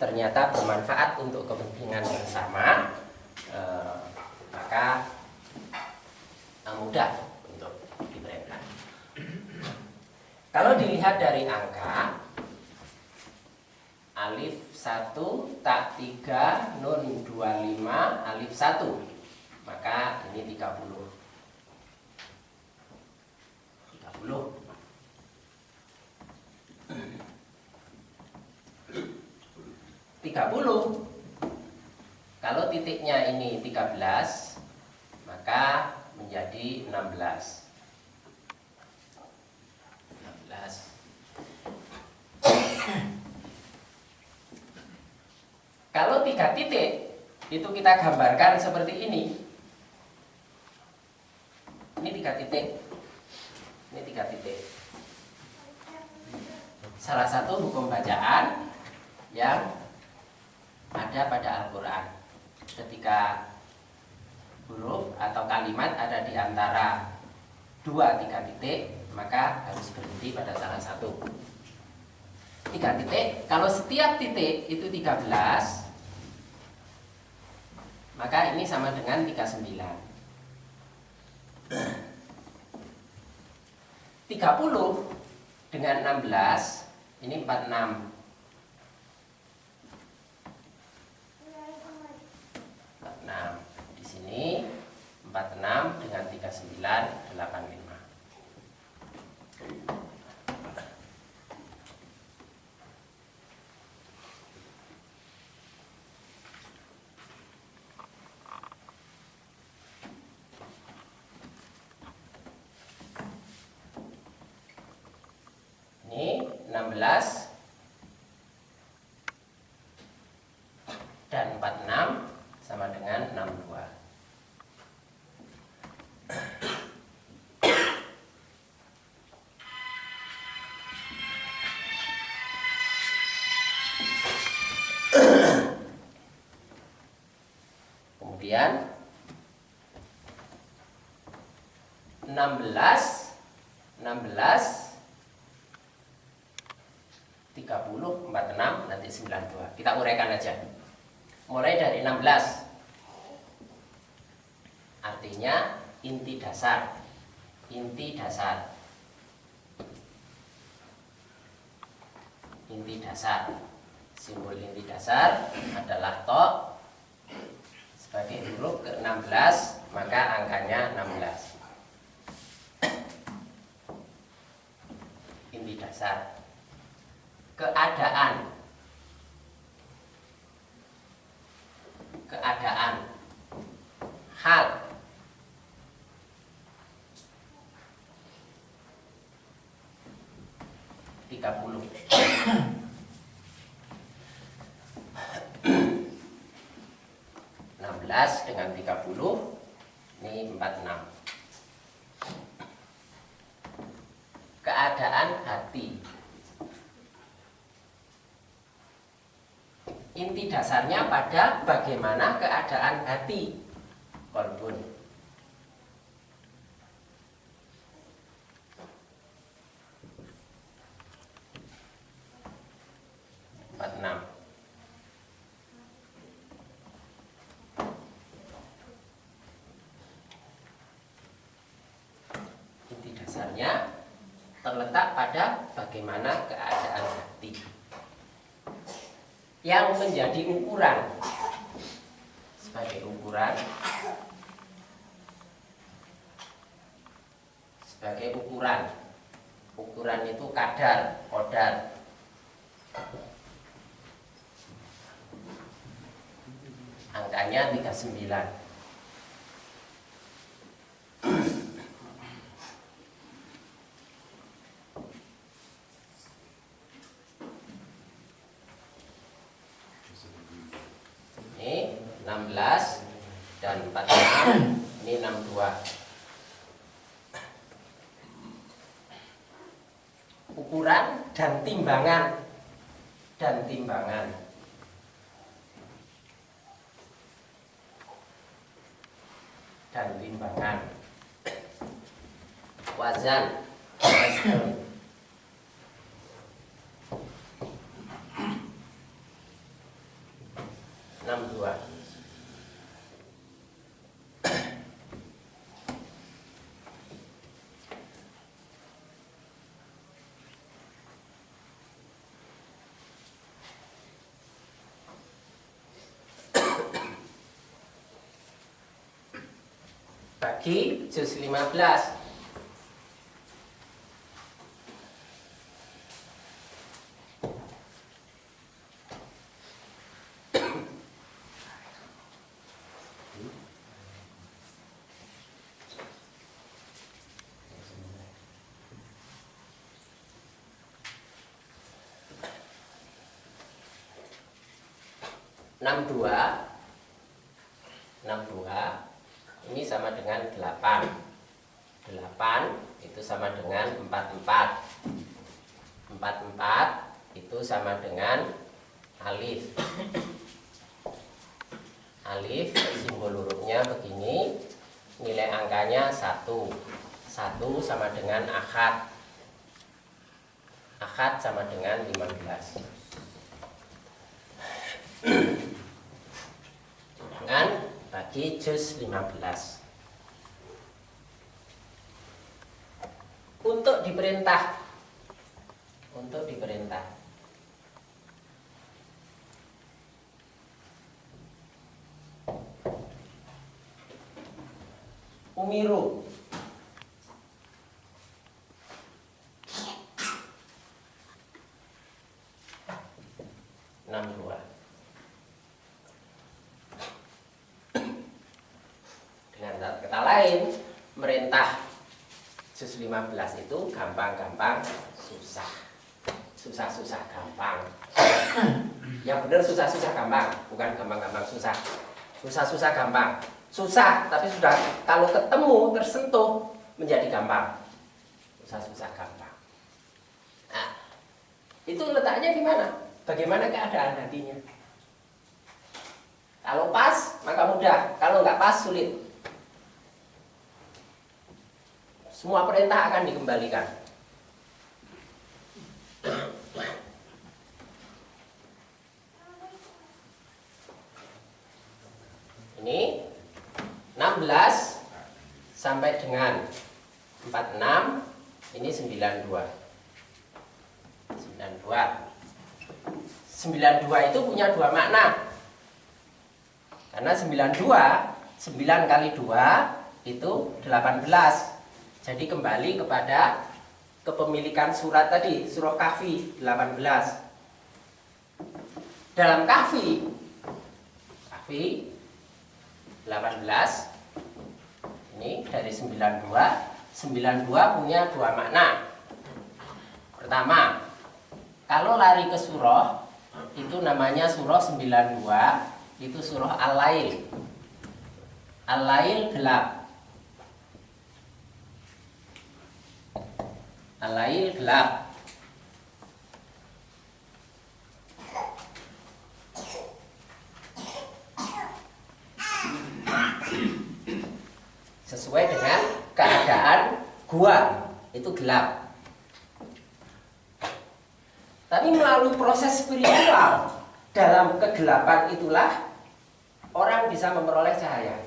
ternyata bermanfaat untuk kepentingan bersama, maka mudah untuk diterapkan. Kalau dilihat dari angka alif 1 tak 3 nun 25 alif 1, maka ini 30. 30. Kalau titiknya ini 13, maka menjadi 16. 16. Kalau 3 titik itu kita gambarkan seperti ini. Ini 3 titik. Ini 3 titik. Salah satu hukum bacaan yang ada pada Al-Quran. Ketika huruf atau kalimat ada di antara 2-3 titik, maka harus berhenti pada salah satu. 3 titik, kalau setiap titik itu 13, maka ini sama dengan 39. 30 dengan 16, ini 46. 46. Di sini 46 dengan 39, 85. Ini 16 dan 46 sama dengan 62. Kemudian 16 30, 46, nanti 92. Kita uraikan aja. Mulai dari 16. Artinya inti dasar. Inti dasar. Inti dasar. Simbol inti dasar adalah to. Sebagai huruf ke-16, maka angkanya 16. Inti dasar. Keadaan. Keadaan. Hal. Tiga puluh. 16 dengan 30, ini 46. Keadaan hati. Inti dasarnya pada bagaimana keadaan hati. Qalbun. 46. Inti dasarnya terletak pada bagaimana keadaan hati. Yang menjadi ukuran, sebagai ukuran, ukuran itu kadar, qadar. Angkanya 39. Ini 16 dan 46, ini 62. Ukuran dan timbangan. Wazan. 62. Bagi juz 15. Enam dua ini sama dengan 8. 8 itu sama dengan 44. 44 itu sama dengan alif. Alif simbol hurufnya begini, nilai angkanya 1. 1 sama dengan ahad. Ahad sama dengan 15. Dengan bagi juz 15. Untuk diperintah. Umiru. Dengan kata lain, merintah juz 15 itu gampang-gampang susah. Susah-susah gampang. Yang benar susah-susah gampang, bukan gampang-gampang susah. Susah-susah gampang. Susah, tapi sudah kalau ketemu, tersentuh menjadi gampang. Susah-susah gampang. Nah, itu letaknya di mana? Bagaimana keadaan hatinya? Kalau pas, maka mudah. Kalau nggak pas, sulit. Semua perintah akan dikembalikan. Ini 16 sampai dengan 46, ini 92. 92 itu punya dua makna. Karena 92, 9 kali 2 itu 18. Jadi kembali kepada kepemilikan surat tadi, surah Kahfi 18. Dalam Kahfi 18 ini dari 92 punya dua makna. Pertama, kalau lari ke surah itu namanya surah 92, itu surah Al-Lail. Al-Lail gelap. Al-Lail gelap. Sesuai dengan keadaan gua, itu gelap. Tapi melalui proses spiritual dalam kegelapan itulah orang bisa memperoleh cahaya.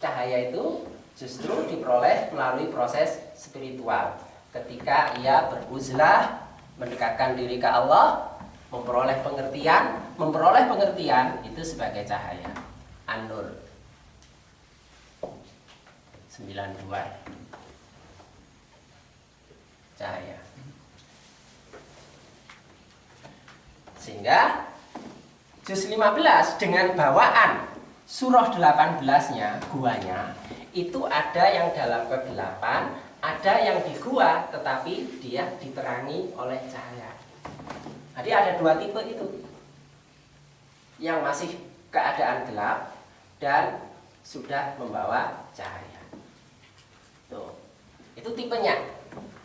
Cahaya itu justru diperoleh melalui proses spiritual. Ketika ia beruzlah, mendekatkan diri ke Allah, memperoleh pengertian itu sebagai cahaya. An-Nur 92 cahaya. Sehingga juz 15 dengan bawaan surah 18-nya, guanya, itu ada yang dalam kegelapan, ada yang di gua tetapi dia diterangi oleh cahaya. Jadi ada dua tipe itu. Yang masih keadaan gelap dan sudah membawa cahaya. Tuh. Itu tipenya.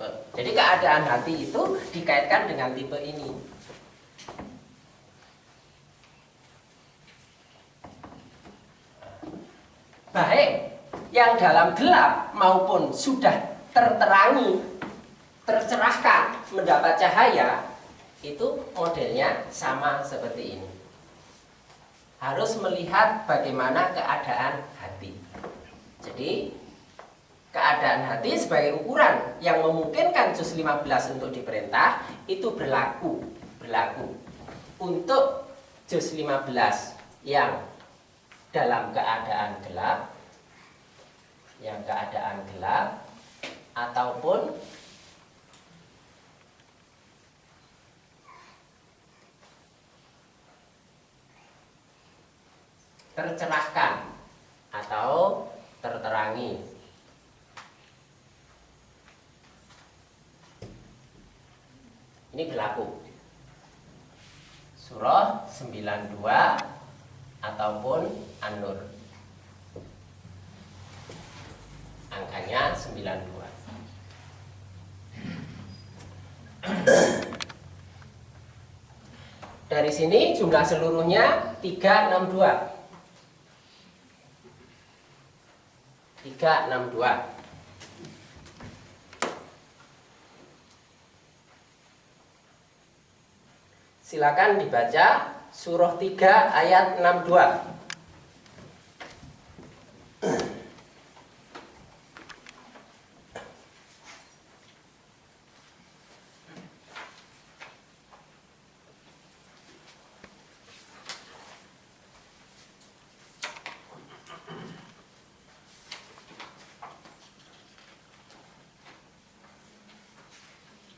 Tuh. Jadi keadaan hati itu dikaitkan dengan tipe ini. Baik yang dalam gelap maupun sudah terterangi, tercerahkan, mendapat cahaya, itu modelnya sama seperti ini. harus melihat bagaimana keadaan hati. Jadi keadaan hati sebagai ukuran yang memungkinkan juz 15 untuk diperintah itu berlaku untuk juz 15 yang dalam keadaan gelap ataupun tercerahkan atau terterangi. Ini berlaku surah 92 ataupun An-Nur. Angkanya 92. Dari sini jumlah seluruhnya 362. 362. Silakan dibaca surah 3 ayat 62.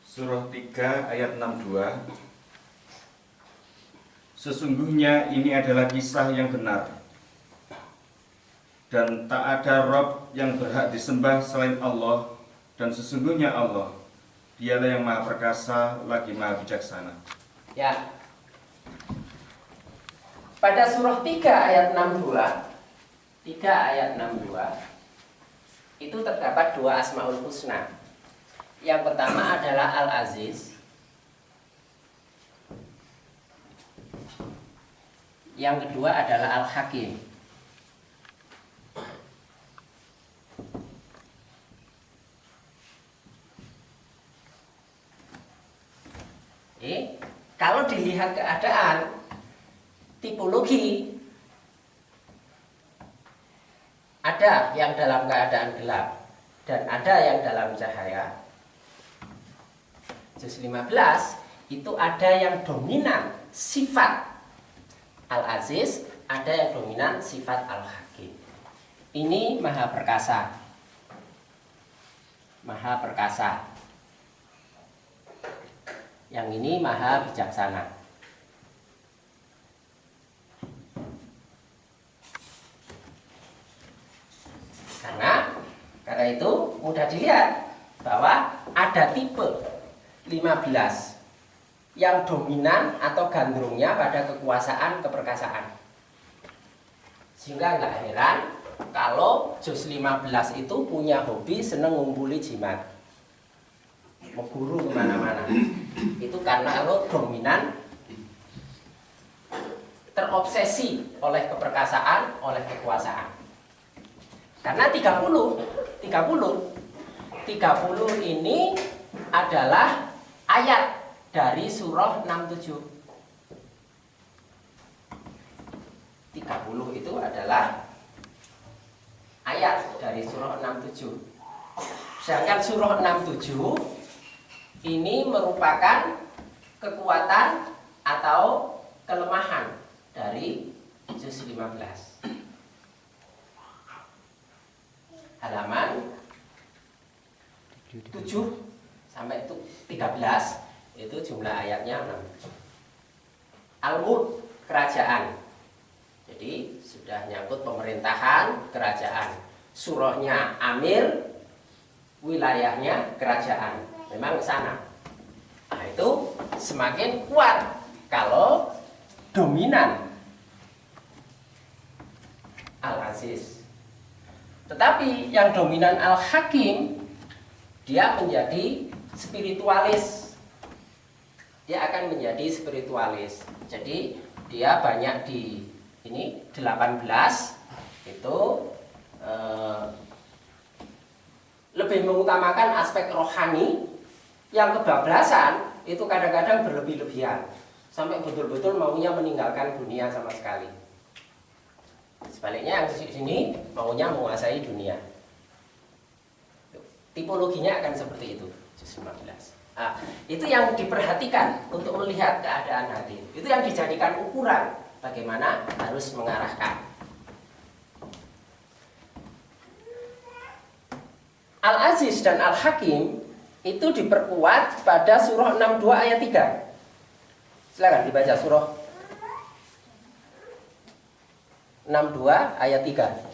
Surah 3 ayat 62. Sesungguhnya ini adalah kisah yang benar, dan tak ada Rabb yang berhak disembah selain Allah, dan sesungguhnya Allah, Dialah yang maha perkasa lagi maha bijaksana. Ya. Pada surah 3 ayat 62, 3 ayat 62 itu terdapat dua Asmaul Husna. Yang pertama adalah Al-Aziz, yang kedua adalah Al-Hakim. Kalau dilihat keadaan tipologi, ada yang dalam keadaan gelap dan ada yang dalam cahaya. Juz 15 itu ada yang dominan sifat Al-Aziz, ada yang dominan sifat Al-Hakim. Ini maha perkasa. Maha perkasa. Yang ini maha bijaksana. Karena itu mudah dilihat bahwa ada tipe 15 yang dominan atau gandrungnya pada kekuasaan keperkasaan. Sehingga nggak heran kalau juz 15 itu punya hobi seneng ngumpuli jimat, memburu kemana-mana. Itu karena lo dominan, terobsesi oleh keperkasaan, oleh kekuasaan. Karena 30 ini adalah ayat dari surah 67. 30 itu adalah ayat dari surah 67. Sedangkan surah 67 ini merupakan kekuatan atau kelemahan dari juz 15. Halaman 7 sampai 13 itu jumlah ayatnya 67. Al-Mulk, kerajaan. Jadi sudah nyangkut pemerintahan, kerajaan. Surahnya Amir, wilayahnya kerajaan. Memang ke sana. Nah, itu semakin kuat kalau dominan Al-Aziz. Tetapi yang dominan Al-Hakim, dia menjadi spiritualis. Dia akan menjadi spiritualis. Jadi dia banyak di ini 18 itu lebih mengutamakan aspek rohani. Yang kebablasan itu kadang-kadang berlebih-lebihan sampai betul-betul maunya meninggalkan dunia sama sekali. Sebaliknya yang di sini maunya menguasai dunia. Tipologinya akan seperti itu, juz 15. Nah, itu yang diperhatikan untuk melihat keadaan hati. Itu yang dijadikan ukuran bagaimana harus mengarahkan. Al-Aziz dan Al-Hakim itu diperkuat pada surah 62 ayat 3. Silakan dibaca surah 62 ayat 3.